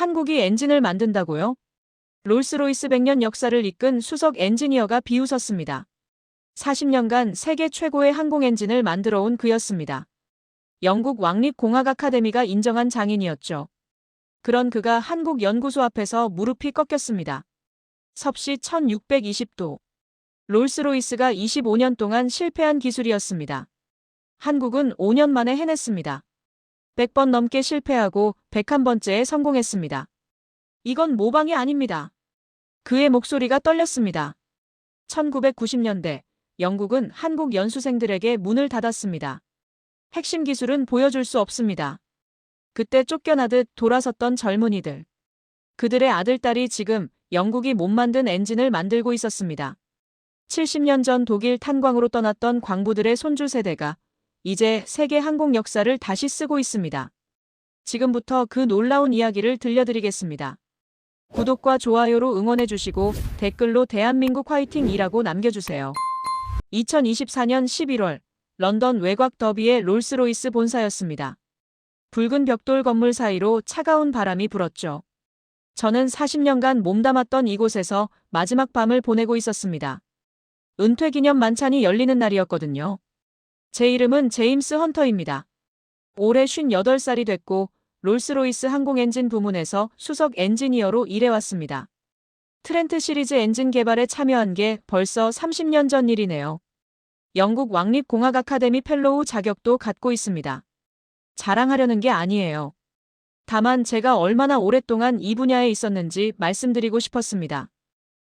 한국이 엔진을 만든다고요? 롤스로이스 100년 역사를 이끈 수석 엔지니어가 비웃었습니다. 40년간 세계 최고의 항공 엔진을 만들어 온 그였습니다. 영국 왕립공학 아카데미가 인정한 장인이었죠. 그런 그가 한국 연구소 앞에서 무릎이 꺾였습니다. 섭씨 1620도. 롤스로이스가 25년 동안 실패한 기술이었습니다. 한국은 5년 만에 해냈습니다. 100번 넘게 실패하고 101번째에 성공했습니다. 이건 모방이 아닙니다. 그의 목소리가 떨렸습니다. 1990년대 영국은 한국 연수생들에게 문을 닫았습니다. 핵심 기술은 보여줄 수 없습니다. 그때 쫓겨나듯 돌아섰던 젊은이들. 그들의 아들딸이 지금 영국이 못 만든 엔진을 만들고 있었습니다. 70년 전 독일 탄광으로 떠났던 광부들의 손주 세대가 이제 세계 항공 역사를 다시 쓰고 있습니다. 지금부터 그 놀라운 이야기를 들려드리겠습니다. 구독과 좋아요로 응원해주시고 댓글로 대한민국 화이팅이라고 남겨주세요. 2024년 11월 런던 외곽 더비의 롤스로이스 본사였습니다. 붉은 벽돌 건물 사이로 차가운 바람이 불었죠. 저는 40년간 몸담았던 이곳에서 마지막 밤을 보내고 있었습니다. 은퇴기념 만찬이 열리는 날이었거든요. 제 이름은 제임스 헌터입니다. 올해 58살이 됐고 롤스로이스 항공엔진 부문에서 수석 엔지니어로 일해왔습니다. 트렌트 시리즈 엔진 개발에 참여한 게 벌써 30년 전 일이네요. 영국 왕립공학 아카데미 펠로우 자격도 갖고 있습니다. 자랑하려는 게 아니에요. 다만 제가 얼마나 오랫동안 이 분야에 있었는지 말씀드리고 싶었습니다.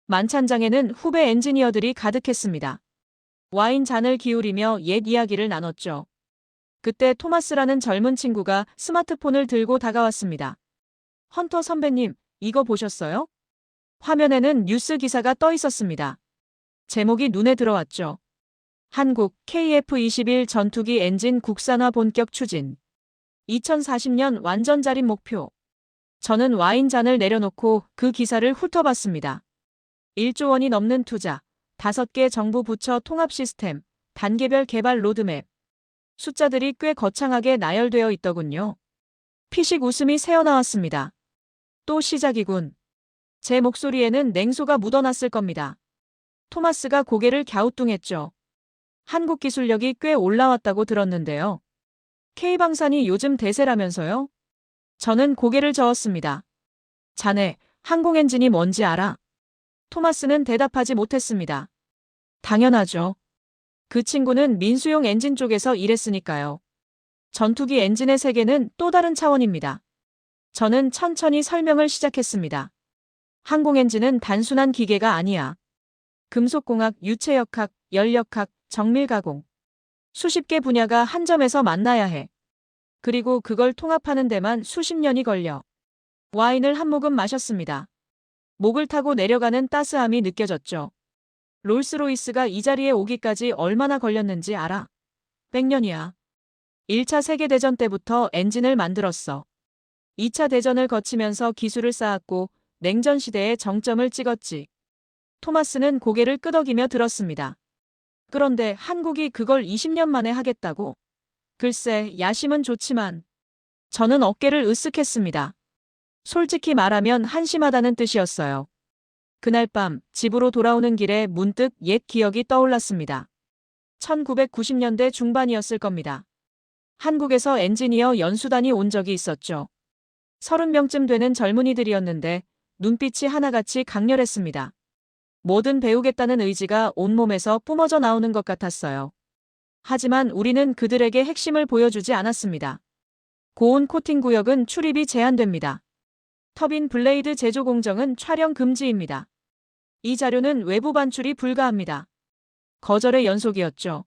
만찬장에는 후배 엔지니어들이 가득했습니다. 와인 잔을 기울이며 옛 이야기를 나눴죠. 그때 토마스라는 젊은 친구가 스마트폰을 들고 다가왔습니다. 헌터 선배님, 이거 보셨어요? 화면에는 뉴스 기사가 떠 있었습니다. 제목이 눈에 들어왔죠. 한국 KF-21 전투기 엔진 국산화 본격 추진. 2040년 완전 자립 목표. 저는 와인 잔을 내려놓고 그 기사를 훑어봤습니다. 1조 원이 넘는 투자, 5개 정부 부처 통합 시스템, 단계별 개발 로드맵. 숫자들이 꽤 거창하게 나열되어 있더군요. 피식 웃음이 새어나왔습니다. 또 시작이군. 제 목소리에는 냉소가 묻어났을 겁니다. 토마스가 고개를 갸우뚱했죠. 한국 기술력이 꽤 올라왔다고 들었는데요. K방산이 요즘 대세라면서요? 저는 고개를 저었습니다. 자네, 항공엔진이 뭔지 알아? 토마스는 대답하지 못했습니다. 당연하죠. 그 친구는 민수용 엔진 쪽에서 일했으니까요. 전투기 엔진의 세계는 또 다른 차원입니다. 저는 천천히 설명을 시작했습니다. 항공엔진은 단순한 기계가 아니야. 금속공학, 유체역학, 연력학, 정밀가공. 수십 개 분야가 한 점에서 만나야 해. 그리고 그걸 통합하는 데만 수십 년이 걸려. 와인을 한 모금 마셨습니다. 목을 타고 내려가는 따스함이 느껴졌죠. 롤스로이스가 이 자리에 오기까지 얼마나 걸렸는지 알아? 100년이야. 1차 세계대전 때부터 엔진을 만들었어. 2차 대전을 거치면서 기술을 쌓았고 냉전 시대에 정점을 찍었지. 토마스는 고개를 끄덕이며 들었습니다. 그런데 한국이 그걸 20년 만에 하겠다고? 글쎄, 야심은 좋지만. 저는 어깨를 으쓱했습니다. 솔직히 말하면 한심하다는 뜻이었어요. 그날 밤 집으로 돌아오는 길에 문득 옛 기억이 떠올랐습니다. 1990년대 중반이었을 겁니다. 한국에서 엔지니어 연수단이 온 적이 있었죠. 30명쯤 되는 젊은이들이었는데 눈빛이 하나같이 강렬했습니다. 뭐든 배우겠다는 의지가 온몸에서 뿜어져 나오는 것 같았어요. 하지만 우리는 그들에게 핵심을 보여주지 않았습니다. 고온 코팅 구역은 출입이 제한됩니다. 터빈 블레이드 제조 공정은 촬영 금지입니다. 이 자료는 외부 반출이 불가합니다. 거절의 연속이었죠.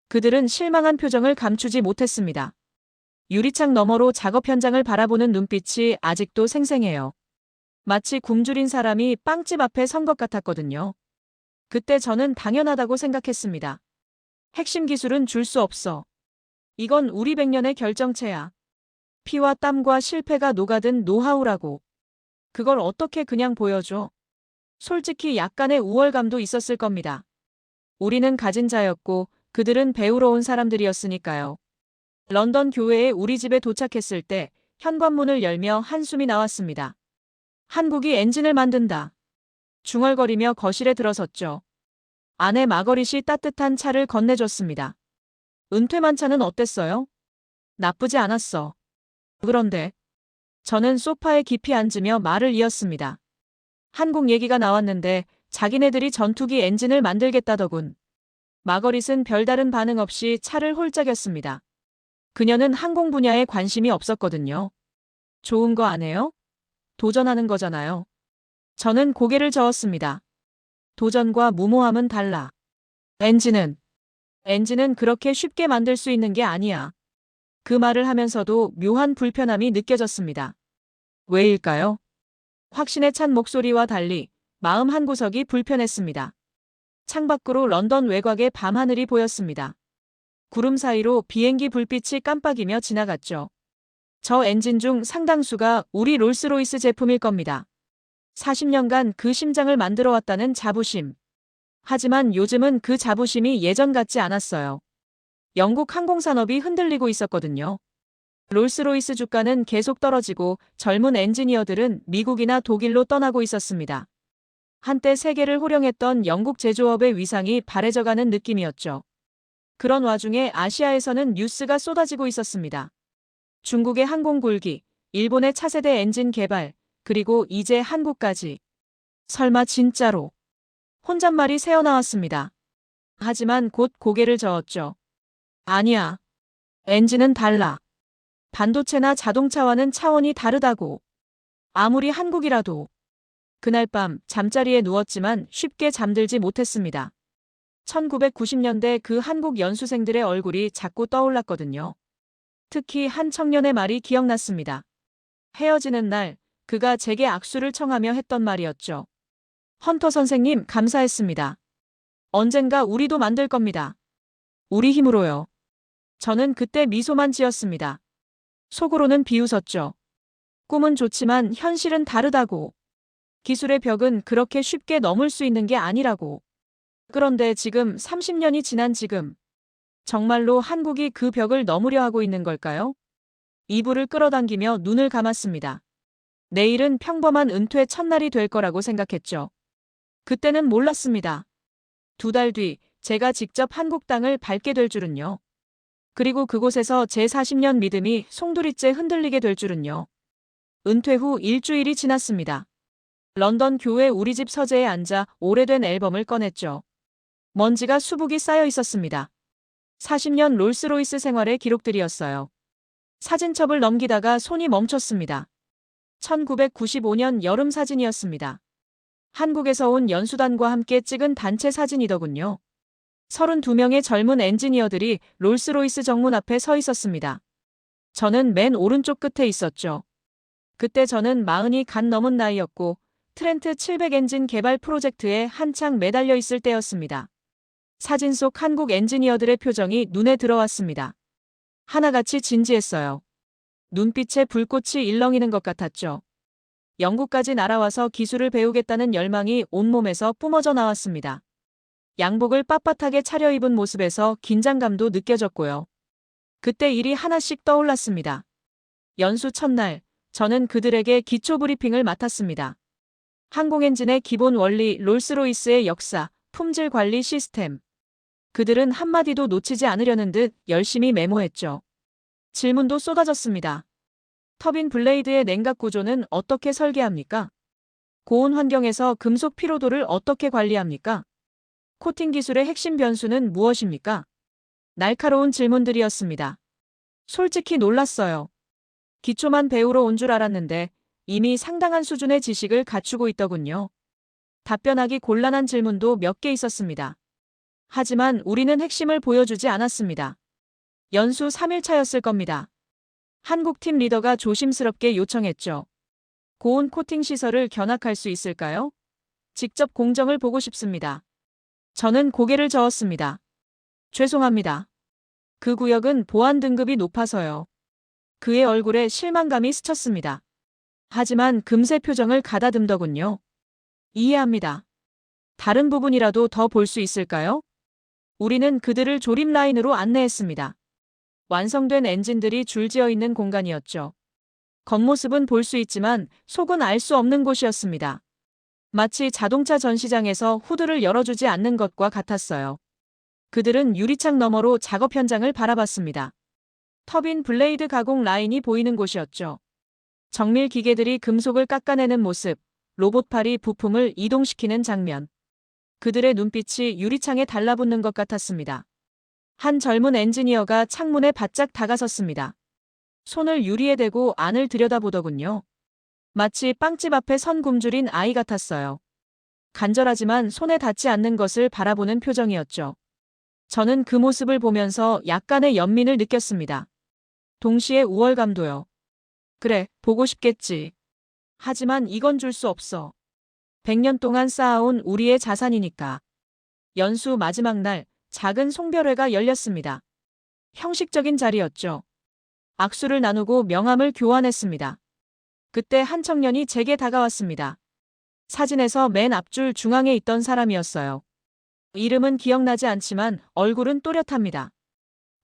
그들은 실망한 표정을 감추지 못했습니다. 유리창 너머로 작업 현장을 바라보는 눈빛이 아직도 생생해요. 마치 굶주린 사람이 빵집 앞에 선 것 같았거든요. 그때 저는 당연하다고 생각했습니다. 핵심 기술은 줄 수 없어. 이건 우리 100년의 결정체야. 피와 땀과 실패가 녹아든 노하우라고. 그걸 어떻게 그냥 보여줘? 솔직히 약간의 우월감도 있었을 겁니다. 우리는 가진 자였고 그들은 배우러 온 사람들이었으니까요. 런던 교회에 우리 집에 도착했을 때 현관문을 열며 한숨이 나왔습니다. 한국이 엔진을 만든다. 중얼거리며 거실에 들어섰죠. 아내 마거릿이 따뜻한 차를 건네줬습니다. 은퇴만차는 어땠어요? 나쁘지 않았어. 그런데 저는 소파에 깊이 앉으며 말을 이었습니다. 한국 얘기가 나왔는데 자기네들이 전투기 엔진을 만들겠다더군. 마거릿은 별다른 반응 없이 차를 홀짝였습니다. 그녀는 항공 분야에 관심이 없었거든요. 좋은 거 아니에요? 도전하는 거잖아요. 저는 고개를 저었습니다. 도전과 무모함은 달라. 엔진은 그렇게 쉽게 만들 수 있는 게 아니야. 그 말을 하면서도 묘한 불편함이 느껴졌습니다. 왜일까요? 확신에 찬 목소리와 달리 마음 한구석이 불편했습니다. 창밖으로 런던 외곽의 밤하늘이 보였습니다. 구름 사이로 비행기 불빛이 깜빡이며 지나갔죠. 저 엔진 중 상당수가 우리 롤스로이스 제품일 겁니다. 40년간 그 심장을 만들어 왔다는 자부심. 하지만 요즘은 그 자부심이 예전 같지 않았어요. 영국 항공산업이 흔들리고 있었거든요. 롤스로이스 주가는 계속 떨어지고 젊은 엔지니어들은 미국이나 독일로 떠나고 있었습니다. 한때 세계를 호령했던 영국 제조업의 위상이 바래져가는 느낌이었죠. 그런 와중에 아시아에서는 뉴스가 쏟아지고 있었습니다. 중국의 항공 굴기, 일본의 차세대 엔진 개발, 그리고 이제 한국까지. 설마 진짜로? 혼잣말이 새어나왔습니다. 하지만 곧 고개를 저었죠. 아니야. 엔진은 달라. 반도체나 자동차와는 차원이 다르다고. 아무리 한국이라도. 그날 밤 잠자리에 누웠지만 쉽게 잠들지 못했습니다. 1990년대 그 한국 연수생들의 얼굴이 자꾸 떠올랐거든요. 특히 한 청년의 말이 기억났습니다. 헤어지는 날 그가 제게 악수를 청하며 했던 말이었죠. 헌터 선생님 감사했습니다. 언젠가 우리도 만들 겁니다. 우리 힘으로요. 저는 그때 미소만 지었습니다. 속으로는 비웃었죠. 꿈은 좋지만 현실은 다르다고. 기술의 벽은 그렇게 쉽게 넘을 수 있는 게 아니라고. 그런데 지금 30년이 지난 지금 정말로 한국이 그 벽을 넘으려 하고 있는 걸까요? 이불을 끌어당기며 눈을 감았습니다. 내일은 평범한 은퇴 첫날이 될 거라고 생각했죠. 그때는 몰랐습니다. 2달 뒤 제가 직접 한국 땅을 밟게 될 줄은요. 그리고 그곳에서 제 40년 믿음이 송두리째 흔들리게 될 줄은요. 은퇴 후 일주일이 지났습니다. 런던 교회 우리 집 서재에 앉아 오래된 앨범을 꺼냈죠. 먼지가 수북이 쌓여 있었습니다. 40년 롤스로이스 생활의 기록들이었어요. 사진첩을 넘기다가 손이 멈췄습니다. 1995년 여름 사진이었습니다. 한국에서 온 연수단과 함께 찍은 단체 사진이더군요. 32명의 젊은 엔지니어들이 롤스로이스 정문 앞에 서 있었습니다. 저는 맨 오른쪽 끝에 있었죠. 그때 저는 40이 갓 넘은 나이였고 트렌트 700 엔진 개발 프로젝트에 한창 매달려 있을 때였습니다. 사진 속 한국 엔지니어들의 표정이 눈에 들어왔습니다. 하나같이 진지했어요. 눈빛에 불꽃이 일렁이는 것 같았죠. 영국까지 날아와서 기술을 배우겠다는 열망이 온몸에서 뿜어져 나왔습니다. 양복을 빳빳하게 차려입은 모습에서 긴장감도 느껴졌고요. 그때 일이 하나씩 떠올랐습니다. 연수 첫날, 저는 그들에게 기초 브리핑을 맡았습니다. 항공엔진의 기본 원리, 롤스로이스의 역사, 품질 관리 시스템. 그들은 한마디도 놓치지 않으려는 듯 열심히 메모했죠. 질문도 쏟아졌습니다. 터빈 블레이드의 냉각 구조는 어떻게 설계합니까? 고온 환경에서 금속 피로도를 어떻게 관리합니까? 코팅 기술의 핵심 변수는 무엇입니까? 날카로운 질문들이었습니다. 솔직히 놀랐어요. 기초만 배우러 온 줄 알았는데 이미 상당한 수준의 지식을 갖추고 있더군요. 답변하기 곤란한 질문도 몇 개 있었습니다. 하지만 우리는 핵심을 보여주지 않았습니다. 연수 3일차였을 겁니다. 한국팀 리더가 조심스럽게 요청했죠. 고온 코팅 시설을 견학할 수 있을까요? 직접 공정을 보고 싶습니다. 저는 고개를 저었습니다. 죄송합니다. 그 구역은 보안 등급이 높아서요. 그의 얼굴에 실망감이 스쳤습니다. 하지만 금세 표정을 가다듬더군요. 이해합니다. 다른 부분이라도 더 볼 수 있을까요? 우리는 그들을 조립 라인으로 안내했습니다. 완성된 엔진들이 줄지어 있는 공간이었죠. 겉모습은 볼 수 있지만 속은 알 수 없는 곳이었습니다. 마치 자동차 전시장에서 후드를 열어주지 않는 것과 같았어요. 그들은 유리창 너머로 작업 현장을 바라봤습니다. 터빈 블레이드 가공 라인이 보이는 곳이었죠. 정밀 기계들이 금속을 깎아내는 모습, 로봇팔이 부품을 이동시키는 장면. 그들의 눈빛이 유리창에 달라붙는 것 같았습니다. 한 젊은 엔지니어가 창문에 바짝 다가섰습니다. 손을 유리에 대고 안을 들여다보더군요. 마치 빵집 앞에 선 굶주린 아이 같았어요. 간절하지만 손에 닿지 않는 것을 바라보는 표정이었죠. 저는 그 모습을 보면서 약간의 연민을 느꼈습니다. 동시에 우월감도요. 그래, 보고 싶겠지. 하지만 이건 줄 수 없어. 100년 동안 쌓아온 우리의 자산이니까. 연수 마지막 날, 작은 송별회가 열렸습니다. 형식적인 자리였죠. 악수를 나누고 명함을 교환했습니다. 그때 한 청년이 제게 다가왔습니다. 사진에서 맨 앞줄 중앙에 있던 사람이었어요. 이름은 기억나지 않지만 얼굴은 또렷합니다.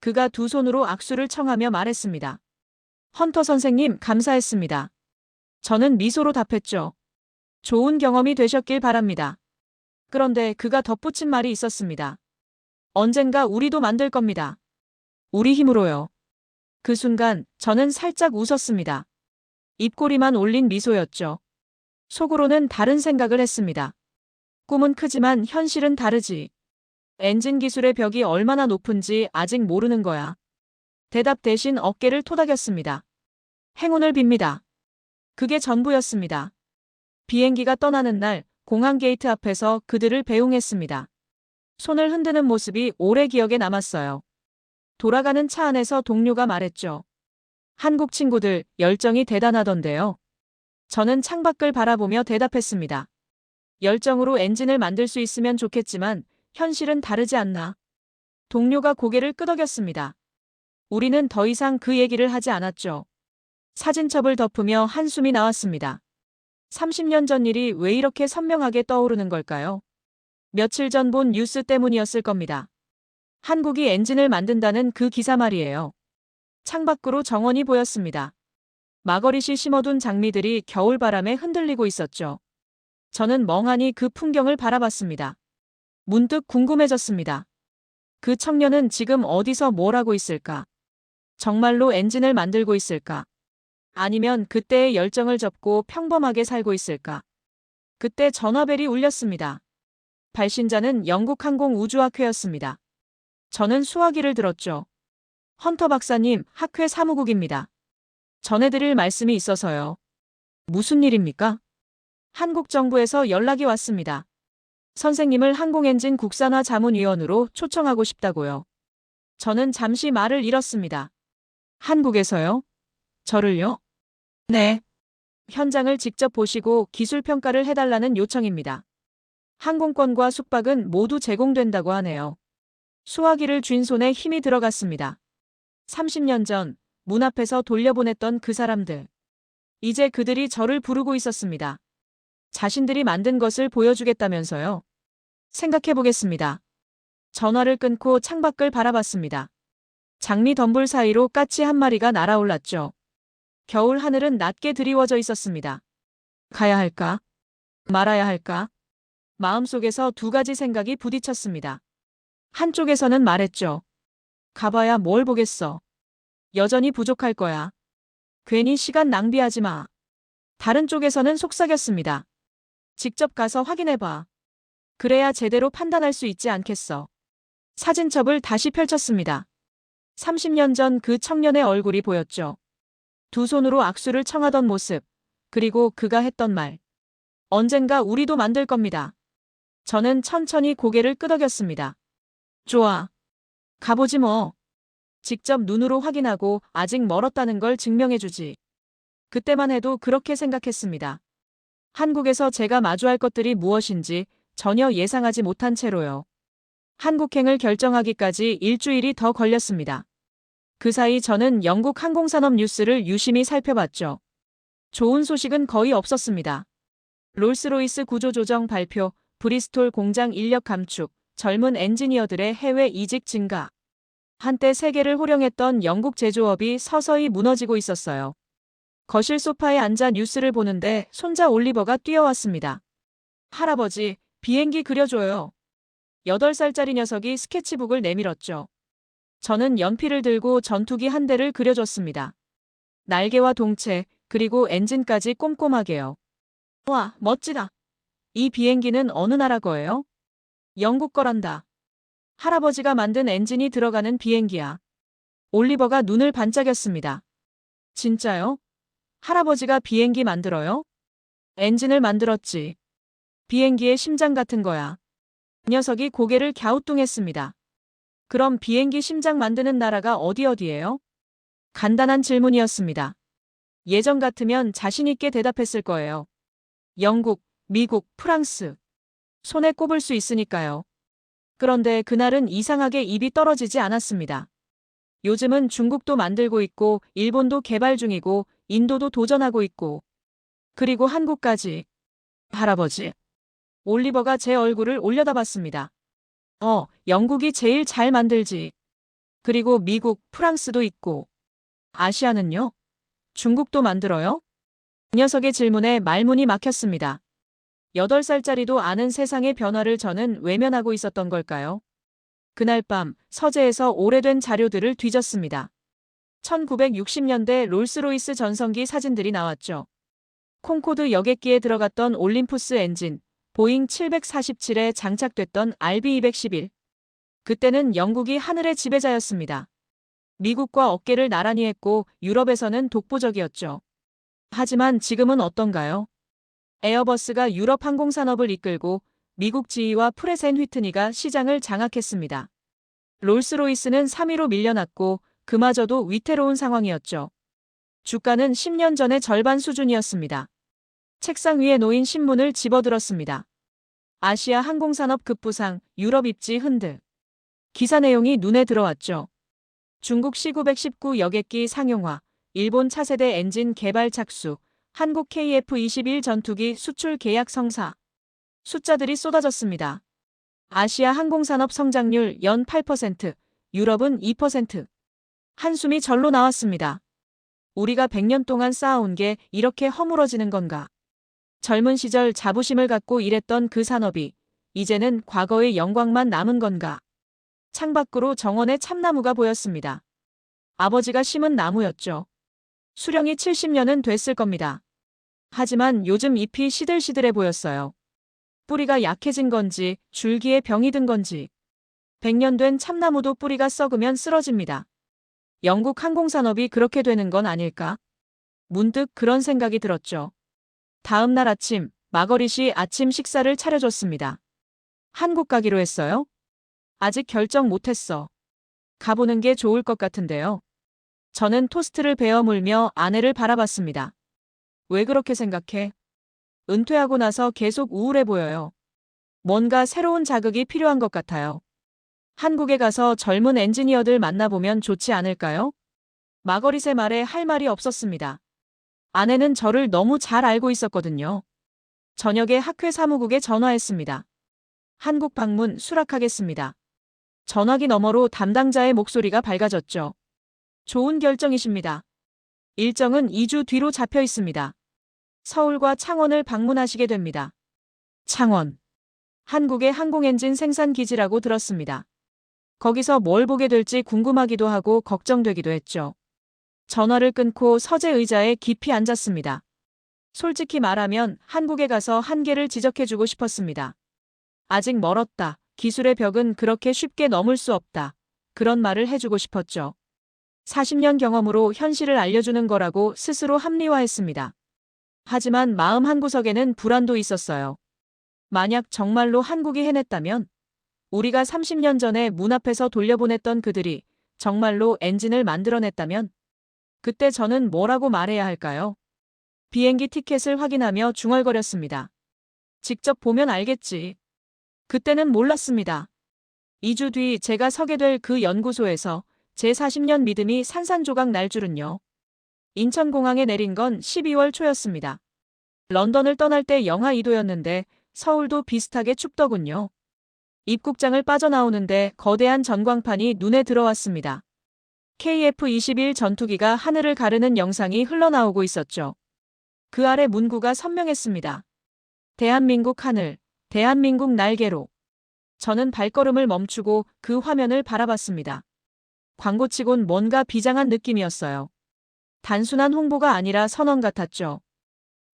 그가 두 손으로 악수를 청하며 말했습니다. 헌터 선생님, 감사했습니다. 저는 미소로 답했죠. 좋은 경험이 되셨길 바랍니다. 그런데 그가 덧붙인 말이 있었습니다. 언젠가 우리도 만들 겁니다. 우리 힘으로요. 그 순간 저는 살짝 웃었습니다. 입꼬리만 올린 미소였죠. 속으로는 다른 생각을 했습니다. 꿈은 크지만 현실은 다르지. 엔진 기술의 벽이 얼마나 높은지 아직 모르는 거야. 대답 대신 어깨를 토닥였습니다. 행운을 빕니다. 그게 전부였습니다. 비행기가 떠나는 날 공항 게이트 앞에서 그들을 배웅했습니다. 손을 흔드는 모습이 오래 기억에 남았어요. 돌아가는 차 안에서 동료가 말했죠. 한국 친구들 열정이 대단하던데요. 저는 창밖을 바라보며 대답했습니다. 열정으로 엔진을 만들 수 있으면 좋겠지만 현실은 다르지 않나. 동료가 고개를 끄덕였습니다. 우리는 더 이상 그 얘기를 하지 않았죠. 사진첩을 덮으며 한숨이 나왔습니다. 30년 전 일이 왜 이렇게 선명하게 떠오르는 걸까요? 며칠 전 본 뉴스 때문이었을 겁니다. 한국이 엔진을 만든다는 그 기사 말이에요. 창밖으로 정원이 보였습니다. 마거릿이 심어둔 장미들이 겨울바람에 흔들리고 있었죠. 저는 멍하니 그 풍경을 바라봤습니다. 문득 궁금해졌습니다. 그 청년은 지금 어디서 뭘 하고 있을까? 정말로 엔진을 만들고 있을까? 아니면 그때의 열정을 접고 평범하게 살고 있을까? 그때 전화벨이 울렸습니다. 발신자는 영국항공우주학회였습니다. 저는 수화기를 들었죠. 헌터 박사님, 학회 사무국입니다. 전해드릴 말씀이 있어서요. 무슨 일입니까? 한국 정부에서 연락이 왔습니다. 선생님을 항공엔진 국산화 자문위원으로 초청하고 싶다고요. 저는 잠시 말을 잃었습니다. 한국에서요? 저를요? 네. 현장을 직접 보시고 기술 평가를 해달라는 요청입니다. 항공권과 숙박은 모두 제공된다고 하네요. 수화기를 쥔 손에 힘이 들어갔습니다. 30년 전 문 앞에서 돌려보냈던 그 사람들. 이제 그들이 저를 부르고 있었습니다. 자신들이 만든 것을 보여주겠다면서요. 생각해보겠습니다. 전화를 끊고 창밖을 바라봤습니다. 장미 덤불 사이로 까치 한 마리가 날아올랐죠. 겨울 하늘은 낮게 드리워져 있었습니다. 가야 할까? 말아야 할까? 마음속에서 두 가지 생각이 부딪혔습니다. 한쪽에서는 말했죠. 가봐야 뭘 보겠어. 여전히 부족할 거야. 괜히 시간 낭비하지 마. 다른 쪽에서는 속삭였습니다. 직접 가서 확인해봐. 그래야 제대로 판단할 수 있지 않겠어. 사진첩을 다시 펼쳤습니다. 30년 전 그 청년의 얼굴이 보였죠. 두 손으로 악수를 청하던 모습, 그리고 그가 했던 말. 언젠가 우리도 만들 겁니다. 저는 천천히 고개를 끄덕였습니다. 좋아. 가보지 뭐. 직접 눈으로 확인하고 아직 멀었다는 걸 증명해주지. 그때만 해도 그렇게 생각했습니다. 한국에서 제가 마주할 것들이 무엇인지 전혀 예상하지 못한 채로요. 한국행을 결정하기까지 일주일이 더 걸렸습니다. 그 사이 저는 영국 항공산업 뉴스를 유심히 살펴봤죠. 좋은 소식은 거의 없었습니다. 롤스로이스 구조조정 발표, 브리스톨 공장 인력 감축, 젊은 엔지니어들의 해외 이직 증가. 한때 세계를 호령했던 영국 제조업이 서서히 무너지고 있었어요. 거실 소파에 앉아 뉴스를 보는데 손자 올리버가 뛰어왔습니다. 할아버지, 비행기 그려줘요. 8살짜리 녀석이 스케치북을 내밀었죠. 저는 연필을 들고 전투기 한 대를 그려줬습니다. 날개와 동체, 그리고 엔진까지 꼼꼼하게요. 와, 멋지다. 이 비행기는 어느 나라 거예요? 영국 거란다. 할아버지가 만든 엔진이 들어가는 비행기야. 올리버가 눈을 반짝였습니다. 진짜요? 할아버지가 비행기 만들어요? 엔진을 만들었지. 비행기의 심장 같은 거야. 녀석이 고개를 갸우뚱했습니다. 그럼 비행기 심장 만드는 나라가 어디예요? 간단한 질문이었습니다. 예전 같으면 자신있게 대답했을 거예요. 영국, 미국, 프랑스. 손에 꼽을 수 있으니까요. 그런데 그날은 이상하게 입이 떨어지지 않았습니다. 요즘은 중국도 만들고 있고, 일본도 개발 중이고, 인도도 도전하고 있고, 그리고 한국까지. 할아버지. 올리버가 제 얼굴을 올려다봤습니다. 영국이 제일 잘 만들지. 그리고 미국, 프랑스도 있고. 아시아는요? 중국도 만들어요? 그 녀석의 질문에 말문이 막혔습니다. 8살짜리도 아는 세상의 변화를 저는 외면하고 있었던 걸까요? 그날 밤 서재에서 오래된 자료들을 뒤졌습니다. 1960년대 롤스로이스 전성기 사진들이 나왔죠. 콩코드 여객기에 들어갔던 올림푸스 엔진, 보잉 747에 장착됐던 RB211. 그때는 영국이 하늘의 지배자였습니다. 미국과 어깨를 나란히 했고 유럽에서는 독보적이었죠. 하지만 지금은 어떤가요? 에어버스가 유럽 항공산업을 이끌고 미국 지휘와 프렛 앤 휘트니가 시장을 장악했습니다. 롤스로이스는 3위로 밀려났고 그마저도 위태로운 상황이었죠. 주가는 10년 전의 절반 수준이었습니다. 책상 위에 놓인 신문을 집어들었습니다. 아시아 항공산업 급부상, 유럽 입지 흔들. 기사 내용이 눈에 들어왔죠. 중국 C919 여객기 상용화, 일본 차세대 엔진 개발 착수, 한국 KF-21 전투기 수출 계약 성사. 숫자들이 쏟아졌습니다. 아시아 항공산업 성장률 연 8%, 유럽은 2%. 한숨이 절로 나왔습니다. 우리가 100년 동안 쌓아온 게 이렇게 허물어지는 건가? 젊은 시절 자부심을 갖고 일했던 그 산업이 이제는 과거의 영광만 남은 건가? 창밖으로 정원의 참나무가 보였습니다. 아버지가 심은 나무였죠. 수령이 70년은 됐을 겁니다. 하지만 요즘 잎이 시들시들해 보였어요. 뿌리가 약해진 건지 줄기에 병이 든 건지. 100년 된 참나무도 뿌리가 썩으면 쓰러집니다. 영국 항공산업이 그렇게 되는 건 아닐까? 문득 그런 생각이 들었죠. 다음 날 아침, 마거릿이 아침 식사를 차려줬습니다. 한국 가기로 했어요? 아직 결정 못했어. 가보는 게 좋을 것 같은데요. 저는 토스트를 베어 물며 아내를 바라봤습니다. 왜 그렇게 생각해? 은퇴하고 나서 계속 우울해 보여요. 뭔가 새로운 자극이 필요한 것 같아요. 한국에 가서 젊은 엔지니어들 만나보면 좋지 않을까요? 마거릿의 말에 할 말이 없었습니다. 아내는 저를 너무 잘 알고 있었거든요. 저녁에 학회 사무국에 전화했습니다. 한국 방문 수락하겠습니다. 전화기 너머로 담당자의 목소리가 밝아졌죠. 좋은 결정이십니다. 일정은 2주 뒤로 잡혀 있습니다. 서울과 창원을 방문하시게 됩니다. 창원. 한국의 항공엔진 생산 기지라고 들었습니다. 거기서 뭘 보게 될지 궁금하기도 하고 걱정되기도 했죠. 전화를 끊고 서재 의자에 깊이 앉았습니다. 솔직히 말하면 한국에 가서 한계를 지적해주고 싶었습니다. 아직 멀었다. 기술의 벽은 그렇게 쉽게 넘을 수 없다. 그런 말을 해주고 싶었죠. 40년 경험으로 현실을 알려주는 거라고 스스로 합리화했습니다. 하지만 마음 한구석에는 불안도 있었어요. 만약 정말로 한국이 해냈다면, 우리가 30년 전에 문 앞에서 돌려보냈던 그들이 정말로 엔진을 만들어냈다면, 그때 저는 뭐라고 말해야 할까요? 비행기 티켓을 확인하며 중얼거렸습니다. 직접 보면 알겠지. 그때는 몰랐습니다. 2주 뒤 제가 서게 될 그 연구소에서 제 40년 믿음이 산산조각 날 줄은요. 인천공항에 내린 건 12월 초였습니다. 런던을 떠날 때 영하 2도였는데 서울도 비슷하게 춥더군요. 입국장을 빠져나오는데 거대한 전광판이 눈에 들어왔습니다. KF-21 전투기가 하늘을 가르는 영상이 흘러나오고 있었죠. 그 아래 문구가 선명했습니다. 대한민국 하늘, 대한민국 날개로. 저는 발걸음을 멈추고 그 화면을 바라봤습니다. 광고치곤 뭔가 비장한 느낌이었어요. 단순한 홍보가 아니라 선언 같았죠.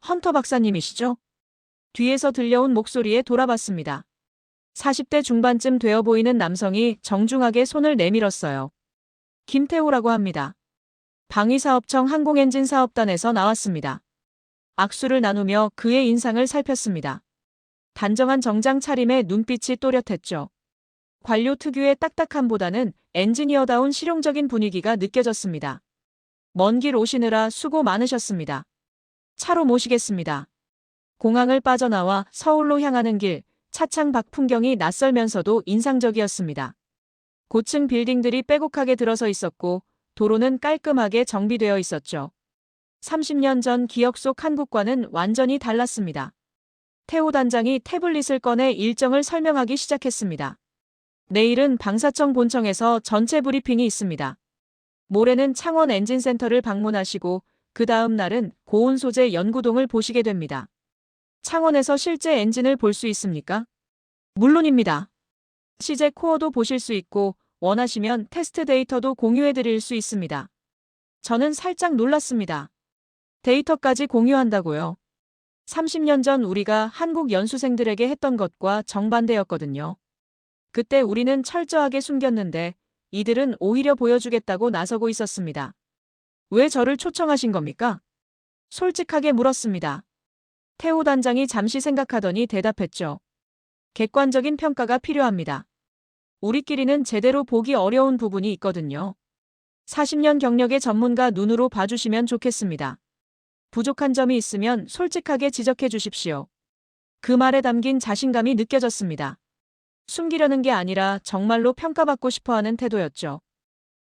헌터 박사님이시죠? 뒤에서 들려온 목소리에 돌아봤습니다. 40대 중반쯤 되어 보이는 남성이 정중하게 손을 내밀었어요. 김태호라고 합니다. 방위사업청 항공엔진 사업단에서 나왔습니다. 악수를 나누며 그의 인상을 살폈습니다. 단정한 정장 차림에 눈빛이 또렷했죠. 관료 특유의 딱딱함보다는 엔지니어다운 실용적인 분위기가 느껴졌습니다. 먼 길 오시느라 수고 많으셨습니다. 차로 모시겠습니다. 공항을 빠져나와 서울로 향하는 길, 차창 밖 풍경이 낯설면서도 인상적이었습니다. 고층 빌딩들이 빼곡하게 들어서 있었고 도로는 깔끔하게 정비되어 있었죠. 30년 전 기억 속 한국과는 완전히 달랐습니다. 태호 단장이 태블릿을 꺼내 일정을 설명하기 시작했습니다. 내일은 방사청 본청에서 전체 브리핑이 있습니다. 모레는 창원 엔진센터를 방문하시고 그 다음 날은 고온 소재 연구동을 보시게 됩니다. 창원에서 실제 엔진을 볼 수 있습니까? 물론입니다. CJ 코어도 보실 수 있고 원하시면 테스트 데이터도 공유해 드릴 수 있습니다. 저는 살짝 놀랐습니다. 데이터까지 공유한다고요? 30년 전 우리가 한국 연수생들에게 했던 것과 정반대였거든요. 그때 우리는 철저하게 숨겼는데 이들은 오히려 보여주겠다고 나서고 있었습니다. 왜 저를 초청하신 겁니까? 솔직하게 물었습니다. 태호 단장이 잠시 생각하더니 대답했죠. 객관적인 평가가 필요합니다. 우리끼리는 제대로 보기 어려운 부분이 있거든요. 40년 경력의 전문가 눈으로 봐주시면 좋겠습니다. 부족한 점이 있으면 솔직하게 지적해 주십시오. 그 말에 담긴 자신감이 느껴졌습니다. 숨기려는 게 아니라 정말로 평가받고 싶어하는 태도였죠.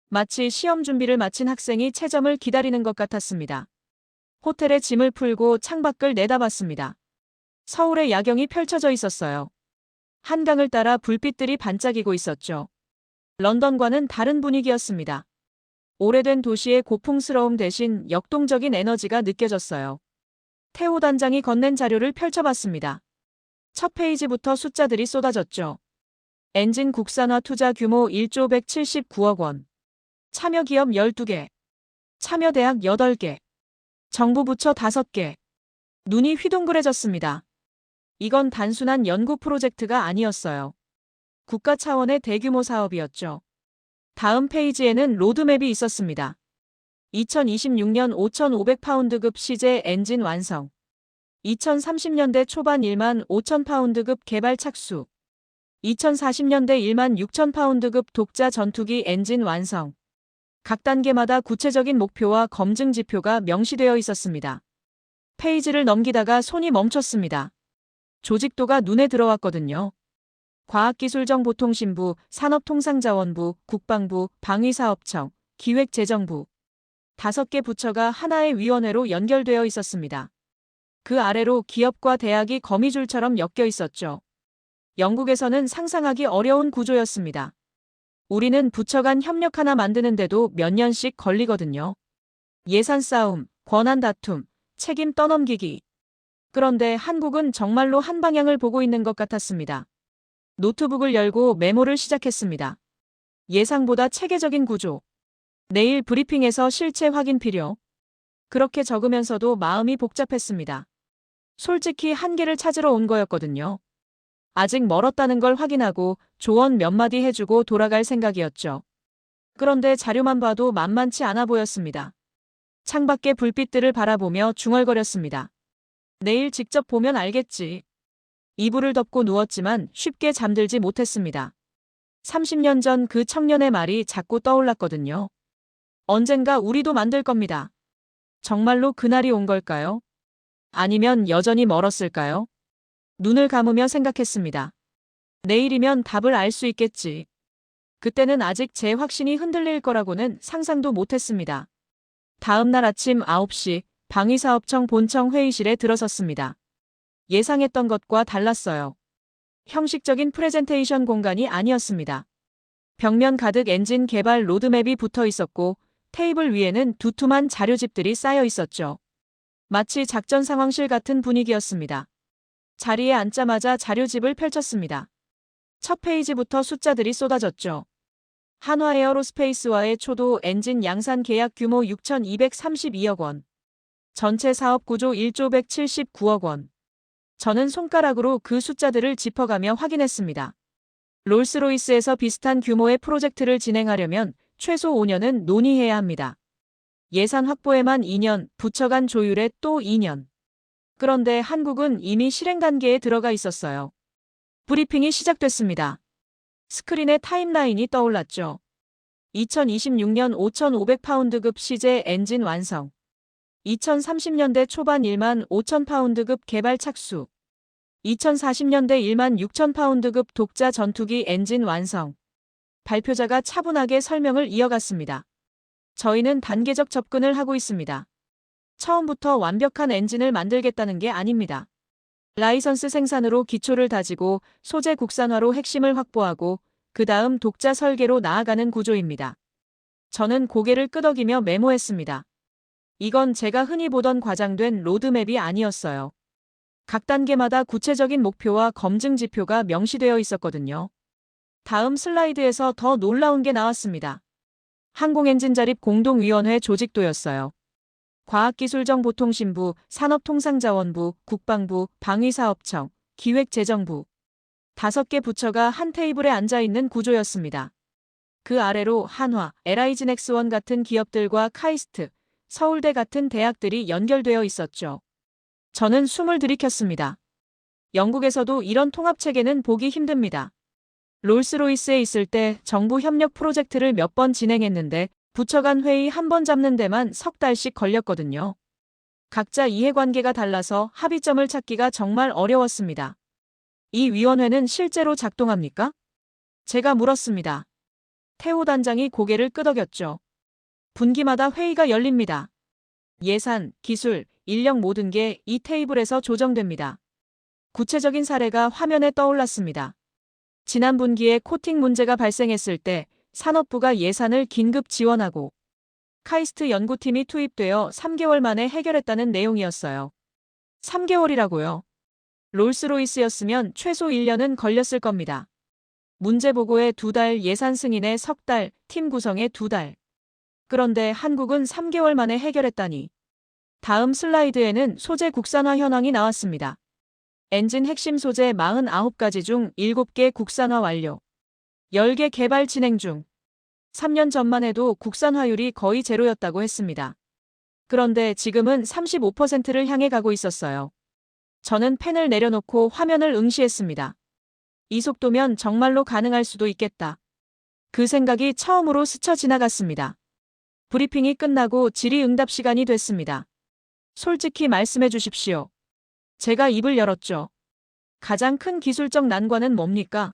마치 시험 준비를 마친 학생이 채점을 기다리는 것 같았습니다. 호텔에 짐을 풀고 창밖을 내다봤습니다. 서울의 야경이 펼쳐져 있었어요. 한강을 따라 불빛들이 반짝이고 있었죠. 런던과는 다른 분위기였습니다. 오래된 도시의 고풍스러움 대신 역동적인 에너지가 느껴졌어요. 태호 단장이 건넨 자료를 펼쳐봤습니다. 첫 페이지부터 숫자들이 쏟아졌죠. 엔진 국산화 투자 규모 1조 179억 원. 참여 기업 12개. 참여 대학 8개. 정부 부처 5개. 눈이 휘둥그레졌습니다. 이건 단순한 연구 프로젝트가 아니었어요. 국가 차원의 대규모 사업이었죠. 다음 페이지에는 로드맵이 있었습니다. 2026년 5,500파운드급 CJ 엔진 완성. 2030년대 초반 1만 5천 파운드급 개발 착수. 2040년대 1만 6천 파운드급 독자 전투기 엔진 완성. 각 단계마다 구체적인 목표와 검증 지표가 명시되어 있었습니다. 페이지를 넘기다가 손이 멈췄습니다. 조직도가 눈에 들어왔거든요. 과학기술정보통신부, 산업통상자원부, 국방부, 방위사업청, 기획재정부. 5개 부처가 하나의 위원회로 연결되어 있었습니다. 그 아래로 기업과 대학이 거미줄처럼 엮여 있었죠. 영국에서는 상상하기 어려운 구조였습니다. 우리는 부처 간 협력 하나 만드는데도 몇 년씩 걸리거든요. 예산 싸움, 권한 다툼, 책임 떠넘기기. 그런데 한국은 정말로 한 방향을 보고 있는 것 같았습니다. 노트북을 열고 메모를 시작했습니다. 예상보다 체계적인 구조. 내일 브리핑에서 실체 확인 필요. 그렇게 적으면서도 마음이 복잡했습니다. 솔직히 한계를 찾으러 온 거였거든요. 아직 멀었다는 걸 확인하고 조언 몇 마디 해주고 돌아갈 생각이었죠. 그런데 자료만 봐도 만만치 않아 보였습니다. 창밖의 불빛들을 바라보며 중얼거렸습니다. 내일 직접 보면 알겠지. 이불을 덮고 누웠지만 쉽게 잠들지 못했습니다. 30년 전 그 청년의 말이 자꾸 떠올랐거든요. 언젠가 우리도 만들 겁니다. 정말로 그날이 온 걸까요? 아니면 여전히 멀었을까요? 눈을 감으며 생각했습니다. 내일이면 답을 알 수 있겠지. 그때는 아직 제 확신이 흔들릴 거라고는 상상도 못했습니다. 다음 날 아침 9시 방위사업청 본청 회의실에 들어섰습니다. 예상했던 것과 달랐어요. 형식적인 프레젠테이션 공간이 아니었습니다. 벽면 가득 엔진 개발 로드맵이 붙어 있었고 테이블 위에는 두툼한 자료집들이 쌓여 있었죠. 마치 작전 상황실 같은 분위기였습니다. 자리에 앉자마자 자료집을 펼쳤습니다. 첫 페이지부터 숫자들이 쏟아졌죠. 한화 에어로스페이스와의 초도 엔진 양산 계약 규모 6,232억 원. 전체 사업 구조 1조 179억 원. 저는 손가락으로 그 숫자들을 짚어가며 확인했습니다. 롤스로이스에서 비슷한 규모의 프로젝트를 진행하려면 최소 5년은 논의해야 합니다. 예산 확보에만 2년, 부처 간 조율에 또 2년. 그런데 한국은 이미 실행 단계에 들어가 있었어요. 브리핑이 시작됐습니다. 스크린에 타임라인이 떠올랐죠. 2026년 5,500파운드급 시제 엔진 완성. 2030년대 초반 1만 5,000파운드급 개발 착수. 2040년대 1만 6,000파운드급 독자 전투기 엔진 완성. 발표자가 차분하게 설명을 이어갔습니다. 저희는 단계적 접근을 하고 있습니다. 처음부터 완벽한 엔진을 만들겠다는 게 아닙니다. 라이선스 생산으로 기초를 다지고 소재 국산화로 핵심을 확보하고 그 다음 독자 설계로 나아가는 구조입니다. 저는 고개를 끄덕이며 메모했습니다. 이건 제가 흔히 보던 과장된 로드맵이 아니었어요. 각 단계마다 구체적인 목표와 검증 지표가 명시되어 있었거든요. 다음 슬라이드에서 더 놀라운 게 나왔습니다. 항공엔진자립 공동위원회 조직도였어요. 과학기술정보통신부, 산업통상자원부, 국방부, 방위사업청, 기획재정부. 5개 부처가 한 테이블에 앉아있는 구조였습니다. 그 아래로 한화, LIG넥스원 같은 기업들과 카이스트, 서울대 같은 대학들이 연결되어 있었죠. 저는 숨을 들이켰습니다. 영국에서도 이런 통합체계는 보기 힘듭니다. 롤스로이스에 있을 때 정부 협력 프로젝트를 몇 번 진행했는데 부처 간 회의 한 번 잡는 데만 석 달씩 걸렸거든요. 각자 이해관계가 달라서 합의점을 찾기가 정말 어려웠습니다. 이 위원회는 실제로 작동합니까? 제가 물었습니다. 태호 단장이 고개를 끄덕였죠. 분기마다 회의가 열립니다. 예산, 기술, 인력 모든 게 이 테이블에서 조정됩니다. 구체적인 사례가 화면에 떠올랐습니다. 지난 분기에 코팅 문제가 발생했을 때 산업부가 예산을 긴급 지원하고 카이스트 연구팀이 투입되어 3개월 만에 해결했다는 내용이었어요. 3개월이라고요. 롤스로이스였으면 최소 1년은 걸렸을 겁니다. 문제 보고에 2달, 예산 승인에 석 달, 팀 구성에 2달. 그런데 한국은 3개월 만에 해결했다니. 다음 슬라이드에는 소재 국산화 현황이 나왔습니다. 엔진 핵심 소재 49가지 중 7개 국산화 완료. 10개 개발 진행 중. 3년 전만 해도 국산화율이 거의 제로였다고 했습니다. 그런데 지금은 35%를 향해 가고 있었어요. 저는 펜을 내려놓고 화면을 응시했습니다. 이 속도면 정말로 가능할 수도 있겠다. 그 생각이 처음으로 스쳐 지나갔습니다. 브리핑이 끝나고 질의응답 시간이 됐습니다. 솔직히 말씀해 주십시오. 제가 입을 열었죠. 가장 큰 기술적 난관은 뭡니까?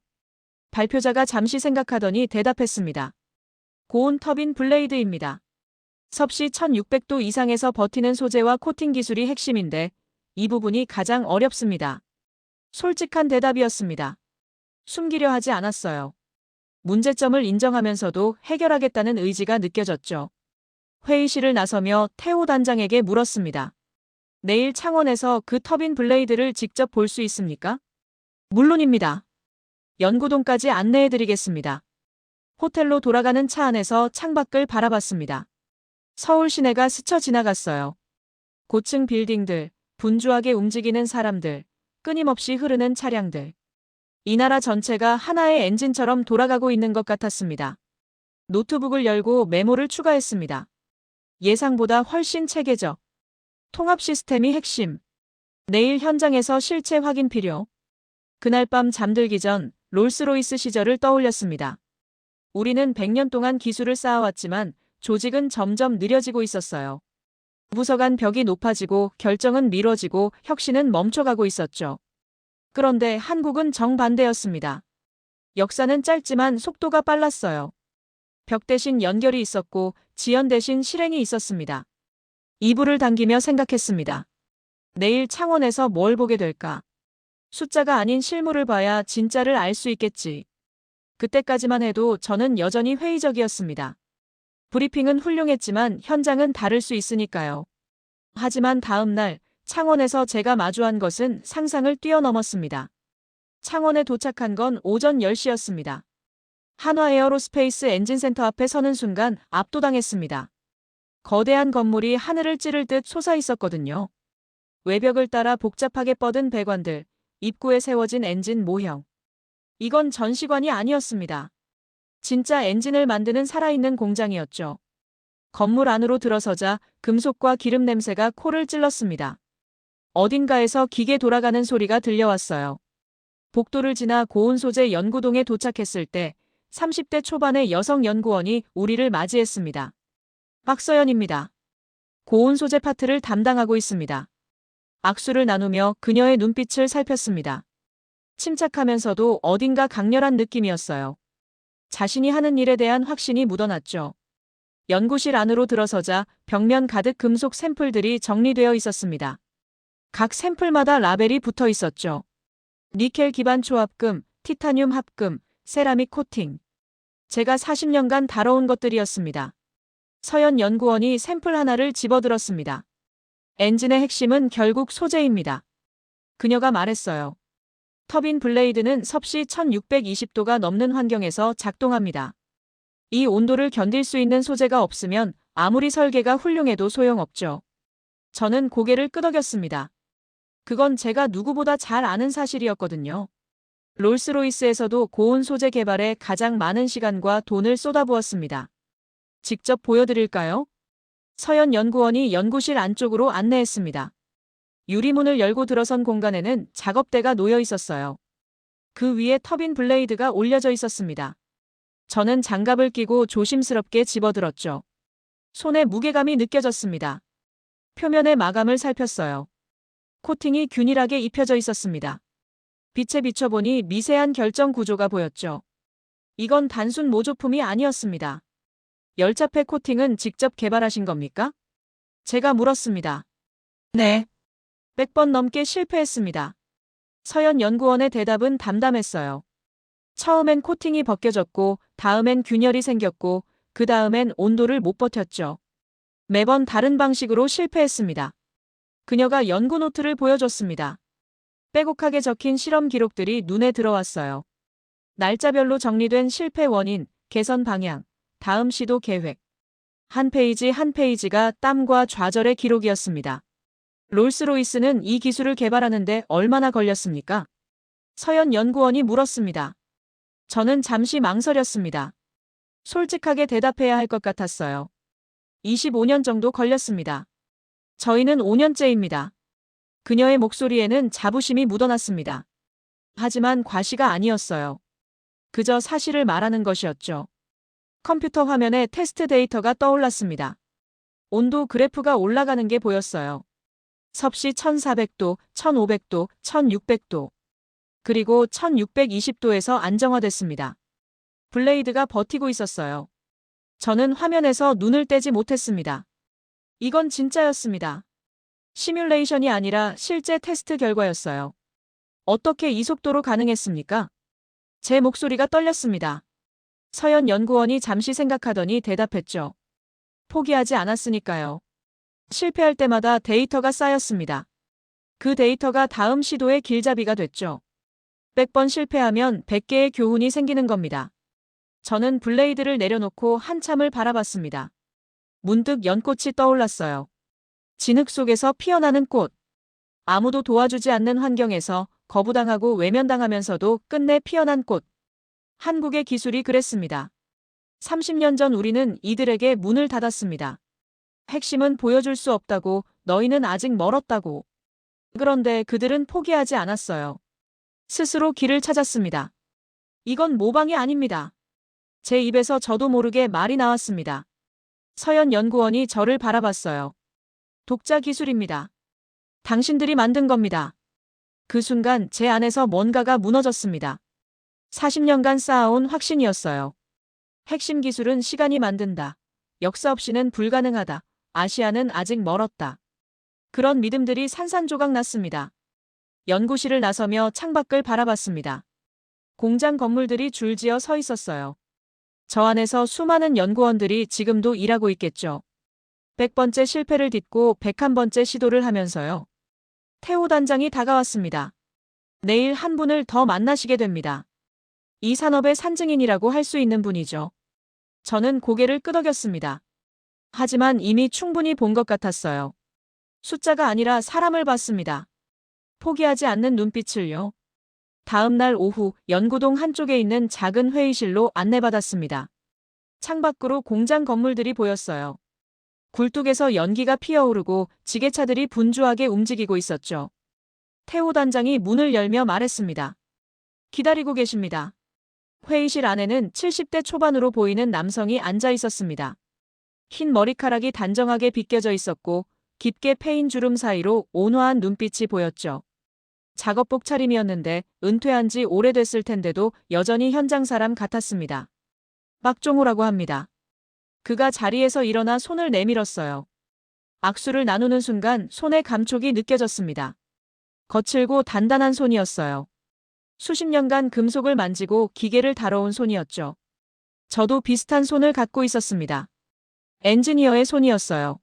발표자가 잠시 생각하더니 대답했습니다. 고온 터빈 블레이드입니다. 섭씨 1600도 이상에서 버티는 소재와 코팅 기술이 핵심인데 이 부분이 가장 어렵습니다. 솔직한 대답이었습니다. 숨기려 하지 않았어요. 문제점을 인정하면서도 해결하겠다는 의지가 느껴졌죠. 회의실을 나서며 태호 단장에게 물었습니다. 내일 창원에서 그 터빈 블레이드를 직접 볼 수 있습니까? 물론입니다. 연구동까지 안내해드리겠습니다. 호텔로 돌아가는 차 안에서 창밖을 바라봤습니다. 서울 시내가 스쳐 지나갔어요. 고층 빌딩들, 분주하게 움직이는 사람들, 끊임없이 흐르는 차량들. 이 나라 전체가 하나의 엔진처럼 돌아가고 있는 것 같았습니다. 노트북을 열고 메모를 추가했습니다. 예상보다 훨씬 체계적. 통합 시스템이 핵심. 내일 현장에서 실체 확인 필요. 그날 밤 잠들기 전 롤스로이스 시절을 떠올렸습니다. 우리는 100년 동안 기술을 쌓아왔지만 조직은 점점 느려지고 있었어요. 부서 간 벽이 높아지고 결정은 미뤄지고 혁신은 멈춰가고 있었죠. 그런데 한국은 정반대였습니다. 역사는 짧지만 속도가 빨랐어요. 벽 대신 연결이 있었고 지연 대신 실행이 있었습니다. 이불을 당기며 생각했습니다. 내일 창원에서 뭘 보게 될까? 숫자가 아닌 실물을 봐야 진짜를 알 수 있겠지. 그때까지만 해도 저는 여전히 회의적이었습니다. 브리핑은 훌륭했지만 현장은 다를 수 있으니까요. 하지만 다음 날 창원에서 제가 마주한 것은 상상을 뛰어넘었습니다. 창원에 도착한 건 오전 10시였습니다. 한화 에어로스페이스 엔진센터 앞에 서는 순간 압도당했습니다. 거대한 건물이 하늘을 찌를 듯 솟아 있었거든요. 외벽을 따라 복잡하게 뻗은 배관들, 입구에 세워진 엔진 모형. 이건 전시관이 아니었습니다. 진짜 엔진을 만드는 살아있는 공장이었죠. 건물 안으로 들어서자 금속과 기름 냄새가 코를 찔렀습니다. 어딘가에서 기계 돌아가는 소리가 들려왔어요. 복도를 지나 고온 소재 연구동에 도착했을 때 30대 초반의 여성 연구원이 우리를 맞이했습니다. 박서연입니다. 고온 소재 파트를 담당하고 있습니다. 악수를 나누며 그녀의 눈빛을 살폈습니다. 침착하면서도 어딘가 강렬한 느낌이었어요. 자신이 하는 일에 대한 확신이 묻어났죠. 연구실 안으로 들어서자 벽면 가득 금속 샘플들이 정리되어 있었습니다. 각 샘플마다 라벨이 붙어 있었죠. 니켈 기반 초합금, 티타늄 합금, 세라믹 코팅. 제가 40년간 다뤄온 것들이었습니다. 서연 연구원이 샘플 하나를 집어들었습니다. 엔진의 핵심은 결국 소재입니다. 그녀가 말했어요. 터빈 블레이드는 섭씨 1620도가 넘는 환경에서 작동합니다. 이 온도를 견딜 수 있는 소재가 없으면 아무리 설계가 훌륭해도 소용없죠. 저는 고개를 끄덕였습니다. 그건 제가 누구보다 잘 아는 사실이었거든요. 롤스로이스에서도 고온 소재 개발에 가장 많은 시간과 돈을 쏟아부었습니다. 직접 보여드릴까요? 서연 연구원이 연구실 안쪽으로 안내했습니다. 유리문을 열고 들어선 공간에는 작업대가 놓여 있었어요. 그 위에 터빈 블레이드가 올려져 있었습니다. 저는 장갑을 끼고 조심스럽게 집어들었죠. 손에 무게감이 느껴졌습니다. 표면의 마감을 살폈어요. 코팅이 균일하게 입혀져 있었습니다. 빛에 비춰보니 미세한 결정 구조가 보였죠. 이건 단순 모조품이 아니었습니다. 열차폐 코팅은 직접 개발하신 겁니까? 제가 물었습니다. 네. 100번 넘게 실패했습니다. 서연 연구원의 대답은 담담했어요. 처음엔 코팅이 벗겨졌고, 다음엔 균열이 생겼고, 그 다음엔 온도를 못 버텼죠. 매번 다른 방식으로 실패했습니다. 그녀가 연구 노트를 보여줬습니다. 빼곡하게 적힌 실험 기록들이 눈에 들어왔어요. 날짜별로 정리된 실패 원인, 개선 방향, 다음 시도 계획. 한 페이지 한 페이지가 땀과 좌절의 기록이었습니다. 롤스로이스는 이 기술을 개발하는데 얼마나 걸렸습니까? 서연 연구원이 물었습니다. 저는 잠시 망설였습니다. 솔직하게 대답해야 할 것 같았어요. 25년 정도 걸렸습니다. 저희는 5년째입니다. 그녀의 목소리에는 자부심이 묻어났습니다. 하지만 과시가 아니었어요. 그저 사실을 말하는 것이었죠. 컴퓨터 화면에 테스트 데이터가 떠올랐습니다. 온도 그래프가 올라가는 게 보였어요. 섭씨 1400도, 1500도, 1600도. 그리고 1620도에서 안정화됐습니다. 블레이드가 버티고 있었어요. 저는 화면에서 눈을 떼지 못했습니다. 이건 진짜였습니다. 시뮬레이션이 아니라 실제 테스트 결과였어요. 어떻게 이 속도로 가능했습니까? 제 목소리가 떨렸습니다. 서연 연구원이 잠시 생각하더니 대답했죠. 포기하지 않았으니까요. 실패할 때마다 데이터가 쌓였습니다. 그 데이터가 다음 시도의 길잡이가 됐죠. 100번 실패하면 100개의 교훈이 생기는 겁니다. 저는 블레이드를 내려놓고 한참을 바라봤습니다. 문득 연꽃이 떠올랐어요. 진흙 속에서 피어나는 꽃. 아무도 도와주지 않는 환경에서 거부당하고 외면당하면서도 끝내 피어난 꽃. 한국의 기술이 그랬습니다. 30년 전 우리는 이들에게 문을 닫았습니다. 핵심은 보여줄 수 없다고, 너희는 아직 멀었다고. 그런데 그들은 포기하지 않았어요. 스스로 길을 찾았습니다. 이건 모방이 아닙니다. 제 입에서 저도 모르게 말이 나왔습니다. 서연 연구원이 저를 바라봤어요. 독자 기술입니다. 당신들이 만든 겁니다. 그 순간 제 안에서 뭔가가 무너졌습니다. 40년간 쌓아온 확신이었어요. 핵심 기술은 시간이 만든다. 역사 없이는 불가능하다. 아시아는 아직 멀었다. 그런 믿음들이 산산조각 났습니다. 연구실을 나서며 창밖을 바라봤습니다. 공장 건물들이 줄지어 서 있었어요. 저 안에서 수많은 연구원들이 지금도 일하고 있겠죠. 100번째 실패를 딛고 101번째 시도를 하면서요. 태호 단장이 다가왔습니다. 내일 한 분을 더 만나시게 됩니다. 이 산업의 산증인이라고 할 수 있는 분이죠. 저는 고개를 끄덕였습니다. 하지만 이미 충분히 본 것 같았어요. 숫자가 아니라 사람을 봤습니다. 포기하지 않는 눈빛을요. 다음 날 오후 연구동 한쪽에 있는 작은 회의실로 안내받았습니다. 창밖으로 공장 건물들이 보였어요. 굴뚝에서 연기가 피어오르고 지게차들이 분주하게 움직이고 있었죠. 태호 단장이 문을 열며 말했습니다. 기다리고 계십니다. 회의실 안에는 70대 초반으로 보이는 남성이 앉아 있었습니다. 흰 머리카락이 단정하게 빗겨져 있었고 깊게 패인 주름 사이로 온화한 눈빛이 보였죠. 작업복 차림이었는데 은퇴한 지 오래됐을 텐데도 여전히 현장 사람 같았습니다. 박종호라고 합니다. 그가 자리에서 일어나 손을 내밀었어요. 악수를 나누는 순간 손의 감촉이 느껴졌습니다. 거칠고 단단한 손이었어요. 수십 년간 금속을 만지고 기계를 다뤄온 손이었죠. 저도 비슷한 손을 갖고 있었습니다. 엔지니어의 손이었어요.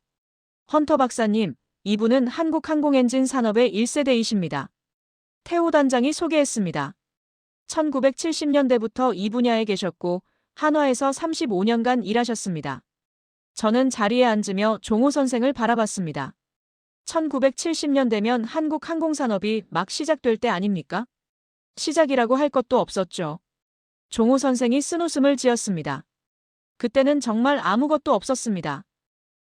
헌터 박사님, 이분은 한국항공엔진 산업의 1세대이십니다. 태호 단장이 소개했습니다. 1970년대부터 이 분야에 계셨고 한화에서 35년간 일하셨습니다. 저는 자리에 앉으며 종호 선생을 바라봤습니다. 1970년대면 한국 항공산업이 막 시작될 때 아닙니까? 시작이라고 할 것도 없었죠. 종호 선생이 쓴웃음을 지었습니다. 그때는 정말 아무것도 없었습니다.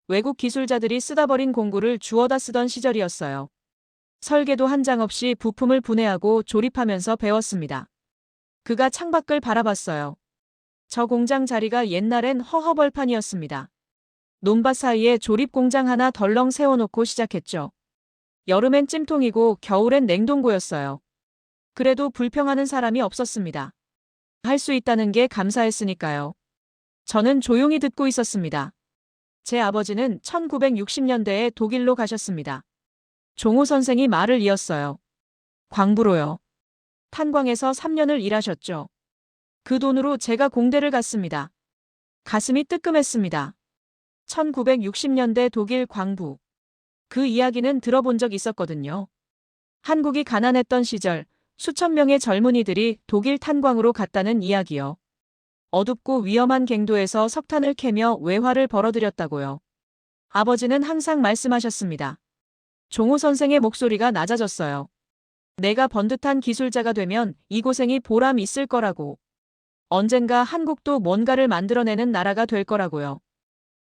외국 기술자들이 쓰다 버린 공구를 주워다 쓰던 시절이었어요. 설계도 한 장 없이 부품을 분해하고 조립하면서 배웠습니다. 그가 창밖을 바라봤어요. 저 공장 자리가 옛날엔 허허벌판이었습니다. 논밭 사이에 조립 공장 하나 덜렁 세워놓고 시작했죠. 여름엔 찜통이고 겨울엔 냉동고였어요. 그래도 불평하는 사람이 없었습니다. 할 수 있다는 게 감사했으니까요. 저는 조용히 듣고 있었습니다. 제 아버지는 1960년대에 독일로 가셨습니다. 종호 선생이 말을 이었어요. 광부로요. 탄광에서 3년을 일하셨죠. 그 돈으로 제가 공대를 갔습니다. 가슴이 뜨끔했습니다. 1960년대 독일 광부. 그 이야기는 들어본 적 있었거든요. 한국이 가난했던 시절 수천 명의 젊은이들이 독일 탄광으로 갔다는 이야기요. 어둡고 위험한 갱도에서 석탄을 캐며 외화를 벌어들였다고요. 아버지는 항상 말씀하셨습니다. 종호 선생의 목소리가 낮아졌어요. 내가 번듯한 기술자가 되면 이 고생이 보람 있을 거라고. 언젠가 한국도 뭔가를 만들어내는 나라가 될 거라고요.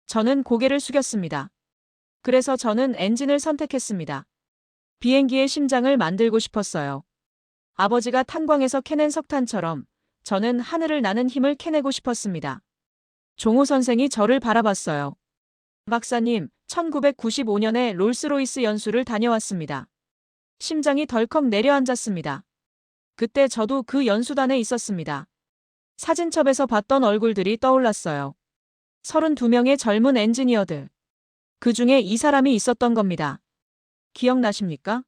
저는 고개를 숙였습니다. 그래서 저는 엔진을 선택했습니다. 비행기의 심장을 만들고 싶었어요. 아버지가 탄광에서 캐낸 석탄처럼 저는 하늘을 나는 힘을 캐내고 싶었습니다. 종호 선생이 저를 바라봤어요. 박사님, 1995년에 롤스로이스 연수를 다녀왔습니다. 심장이 덜컥 내려앉았습니다. 그때 저도 그 연수단에 있었습니다. 사진첩에서 봤던 얼굴들이 떠올랐어요. 32명의 젊은 엔지니어들. 그 중에 이 사람이 있었던 겁니다. 기억나십니까?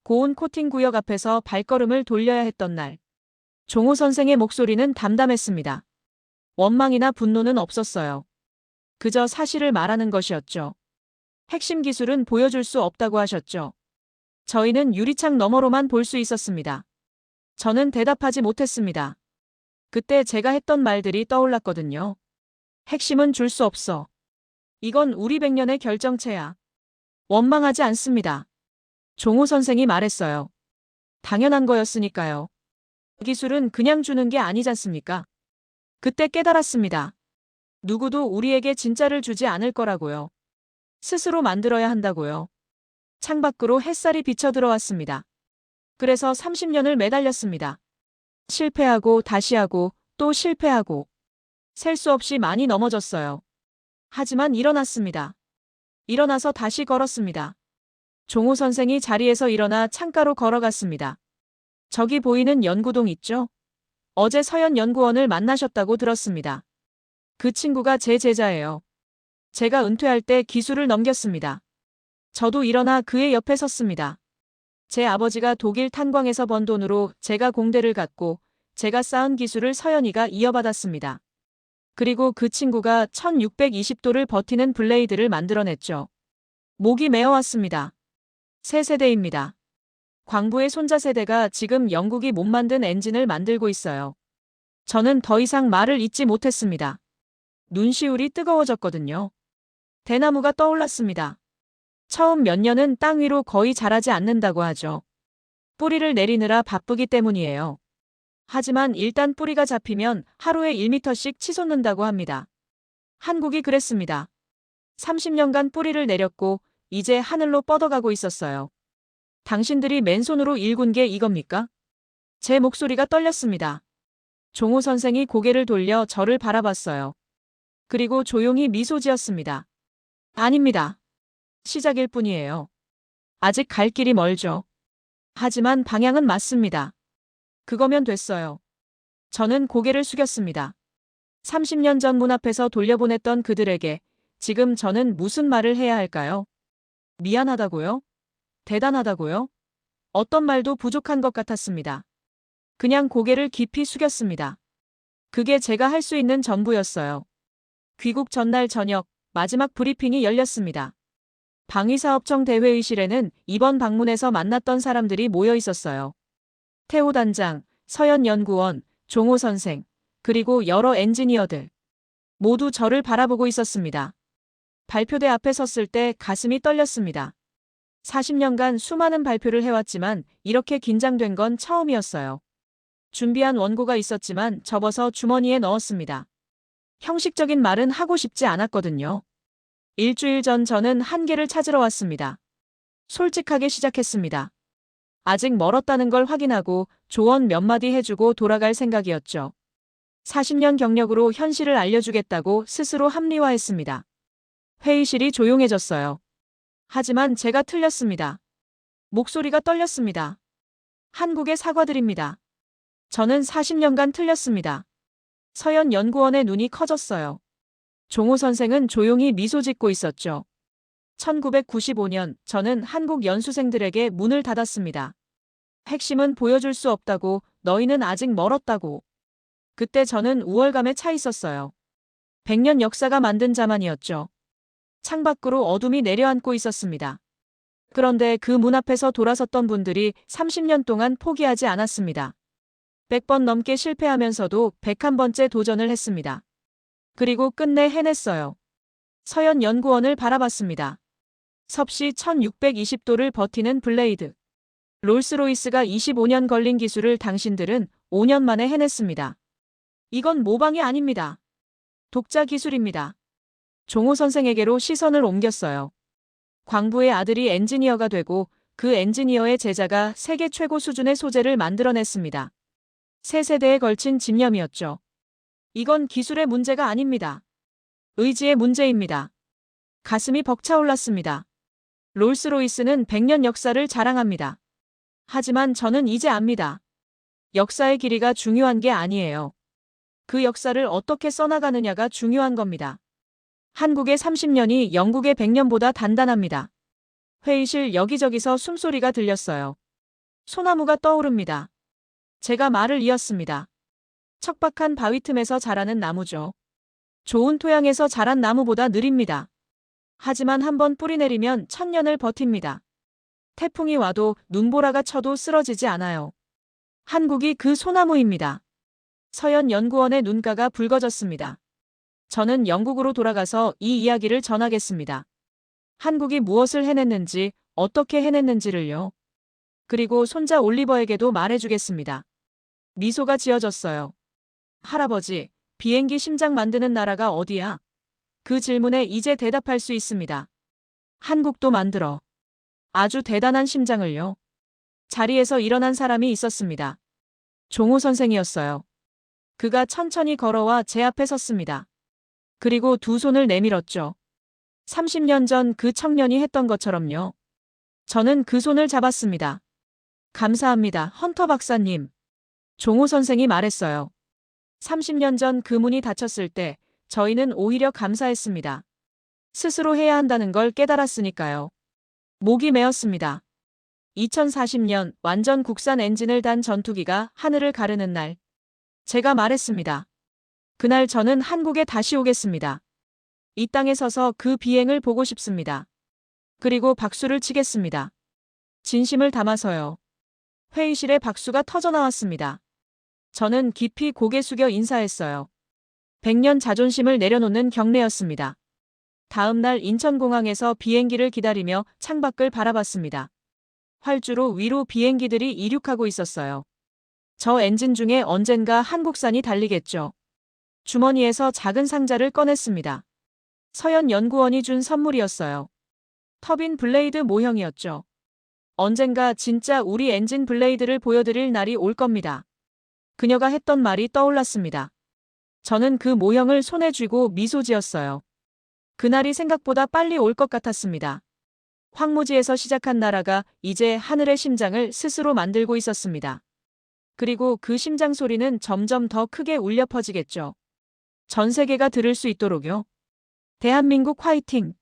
고온 코팅 구역 앞에서 발걸음을 돌려야 했던 날. 종호 선생의 목소리는 담담했습니다. 원망이나 분노는 없었어요. 그저 사실을 말하는 것이었죠. 핵심 기술은 보여줄 수 없다고 하셨죠. 저희는 유리창 너머로만 볼 수 있었습니다. 저는 대답하지 못했습니다. 그때 제가 했던 말들이 떠올랐거든요. 핵심은 줄 수 없어. 이건 우리 100년의 결정체야. 원망하지 않습니다. 종호 선생이 말했어요. 당연한 거였으니까요. 기술은 그냥 주는 게 아니지 않습니까? 그때 깨달았습니다. 누구도 우리에게 진짜를 주지 않을 거라고요. 스스로 만들어야 한다고요. 창밖으로 햇살이 비쳐 들어왔습니다. 그래서 30년을 매달렸습니다. 실패하고 다시 하고 또 실패하고 셀 수 없이 많이 넘어졌어요. 하지만 일어났습니다. 일어나서 다시 걸었습니다. 종호 선생이 자리에서 일어나 창가로 걸어갔습니다. 저기 보이는 연구동 있죠? 어제 서현 연구원을 만나셨다고 들었습니다. 그 친구가 제 제자예요. 제가 은퇴할 때 기술을 넘겼습니다. 저도 일어나 그의 옆에 섰습니다. 제 아버지가 독일 탄광에서 번 돈으로 제가 공대를 갔고 제가 쌓은 기술을 서연이가 이어받았습니다. 그리고 그 친구가 1620도를 버티는 블레이드를 만들어냈죠. 목이 메어왔습니다. 새 세대입니다. 광부의 손자 세대가 지금 영국이 못 만든 엔진을 만들고 있어요. 저는 더 이상 말을 잇지 못했습니다. 눈시울이 뜨거워졌거든요. 대나무가 떠올랐습니다. 처음 몇 년은 땅 위로 거의 자라지 않는다고 하죠. 뿌리를 내리느라 바쁘기 때문이에요. 하지만 일단 뿌리가 잡히면 하루에 1m씩 치솟는다고 합니다. 한국이 그랬습니다. 30년간 뿌리를 내렸고 이제 하늘로 뻗어가고 있었어요. 당신들이 맨손으로 일군 게 이겁니까? 제 목소리가 떨렸습니다. 종호 선생이 고개를 돌려 저를 바라봤어요. 그리고 조용히 미소 지었습니다. 아닙니다. 시작일 뿐이에요. 아직 갈 길이 멀죠. 하지만 방향은 맞습니다. 그거면 됐어요. 저는 고개를 숙였습니다. 30년 전 문 앞에서 돌려보냈던 그들에게 지금 저는 무슨 말을 해야 할까요? 미안하다고요? 대단하다고요? 어떤 말도 부족한 것 같았습니다. 그냥 고개를 깊이 숙였습니다. 그게 제가 할 수 있는 전부였어요. 귀국 전날 저녁 마지막 브리핑이 열렸습니다. 방위사업청 대회의실에는 이번 방문에서 만났던 사람들이 모여 있었어요. 태호 단장, 서연 연구원, 종호 선생, 그리고 여러 엔지니어들. 모두 저를 바라보고 있었습니다. 발표대 앞에 섰을 때 가슴이 떨렸습니다. 40년간 수많은 발표를 해왔지만 이렇게 긴장된 건 처음이었어요. 준비한 원고가 있었지만 접어서 주머니에 넣었습니다. 형식적인 말은 하고 싶지 않았거든요. 일주일 전 저는 한계를 찾으러 왔습니다. 솔직하게 시작했습니다. 아직 멀었다는 걸 확인하고 조언 몇 마디 해주고 돌아갈 생각이었죠. 40년 경력으로 현실을 알려주겠다고 스스로 합리화했습니다. 회의실이 조용해졌어요. 하지만 제가 틀렸습니다. 목소리가 떨렸습니다. 한국에 사과드립니다. 저는 40년간 틀렸습니다. 서연 연구원의 눈이 커졌어요. 종호 선생은 조용히 미소 짓고 있었죠. 1995년 저는 한국 연수생들에게 문을 닫았습니다. 핵심은 보여줄 수 없다고, 너희는 아직 멀었다고. 그때 저는 우월감에 차 있었어요. 100년 역사가 만든 자만이었죠. 창밖으로 어둠이 내려앉고 있었습니다. 그런데 그 문 앞에서 돌아섰던 분들이 30년 동안 포기하지 않았습니다. 100번 넘게 실패하면서도 101번째 도전을 했습니다. 그리고 끝내 해냈어요. 서연 연구원을 바라봤습니다. 섭씨 1620도를 버티는 블레이드. 롤스로이스가 25년 걸린 기술을 당신들은 5년 만에 해냈습니다. 이건 모방이 아닙니다. 독자 기술입니다. 종호 선생에게로 시선을 옮겼어요. 광부의 아들이 엔지니어가 되고 그 엔지니어의 제자가 세계 최고 수준의 소재를 만들어냈습니다. 세 세대에 걸친 집념이었죠. 이건 기술의 문제가 아닙니다. 의지의 문제입니다. 가슴이 벅차올랐습니다. 롤스로이스는 100년 역사를 자랑합니다. 하지만 저는 이제 압니다. 역사의 길이가 중요한 게 아니에요. 그 역사를 어떻게 써나가느냐가 중요한 겁니다. 한국의 30년이 영국의 100년보다 단단합니다. 회의실 여기저기서 숨소리가 들렸어요. 소나무가 떠오릅니다. 제가 말을 이었습니다. 척박한 바위 틈에서 자라는 나무죠. 좋은 토양에서 자란 나무보다 느립니다. 하지만 한번 뿌리 내리면 1000년을 버팁니다. 태풍이 와도 눈보라가 쳐도 쓰러지지 않아요. 한국이 그 소나무입니다. 서연 연구원의 눈가가 붉어졌습니다. 저는 영국으로 돌아가서 이 이야기를 전하겠습니다. 한국이 무엇을 해냈는지, 어떻게 해냈는지를요. 그리고 손자 올리버에게도 말해주겠습니다. 미소가 지어졌어요. 할아버지, 비행기 심장 만드는 나라가 어디야? 그 질문에 이제 대답할 수 있습니다. 한국도 만들어. 아주 대단한 심장을요. 자리에서 일어난 사람이 있었습니다. 종호 선생이었어요. 그가 천천히 걸어와 제 앞에 섰습니다. 그리고 두 손을 내밀었죠. 30년 전 그 청년이 했던 것처럼요. 저는 그 손을 잡았습니다. 감사합니다, 헌터 박사님. 종호 선생이 말했어요. 30년 전 그 문이 닫혔을 때 저희는 오히려 감사했습니다. 스스로 해야 한다는 걸 깨달았으니까요. 목이 메었습니다. 2040년 완전 국산 엔진을 단 전투기가 하늘을 가르는 날. 제가 말했습니다. 그날 저는 한국에 다시 오겠습니다. 이 땅에 서서 그 비행을 보고 싶습니다. 그리고 박수를 치겠습니다. 진심을 담아서요. 회의실에 박수가 터져 나왔습니다. 저는 깊이 고개 숙여 인사했어요. 100년 자존심을 내려놓는 경례였습니다. 다음 날 인천공항에서 비행기를 기다리며 창밖을 바라봤습니다. 활주로 위로 비행기들이 이륙하고 있었어요. 저 엔진 중에 언젠가 한국산이 달리겠죠. 주머니에서 작은 상자를 꺼냈습니다. 서현 연구원이 준 선물이었어요. 터빈 블레이드 모형이었죠. 언젠가 진짜 우리 엔진 블레이드를 보여드릴 날이 올 겁니다. 그녀가 했던 말이 떠올랐습니다. 저는 그 모형을 손에 쥐고 미소 지었어요. 그날이 생각보다 빨리 올 것 같았습니다. 황무지에서 시작한 나라가 이제 하늘의 심장을 스스로 만들고 있었습니다. 그리고 그 심장 소리는 점점 더 크게 울려 퍼지겠죠. 전 세계가 들을 수 있도록요. 대한민국 화이팅!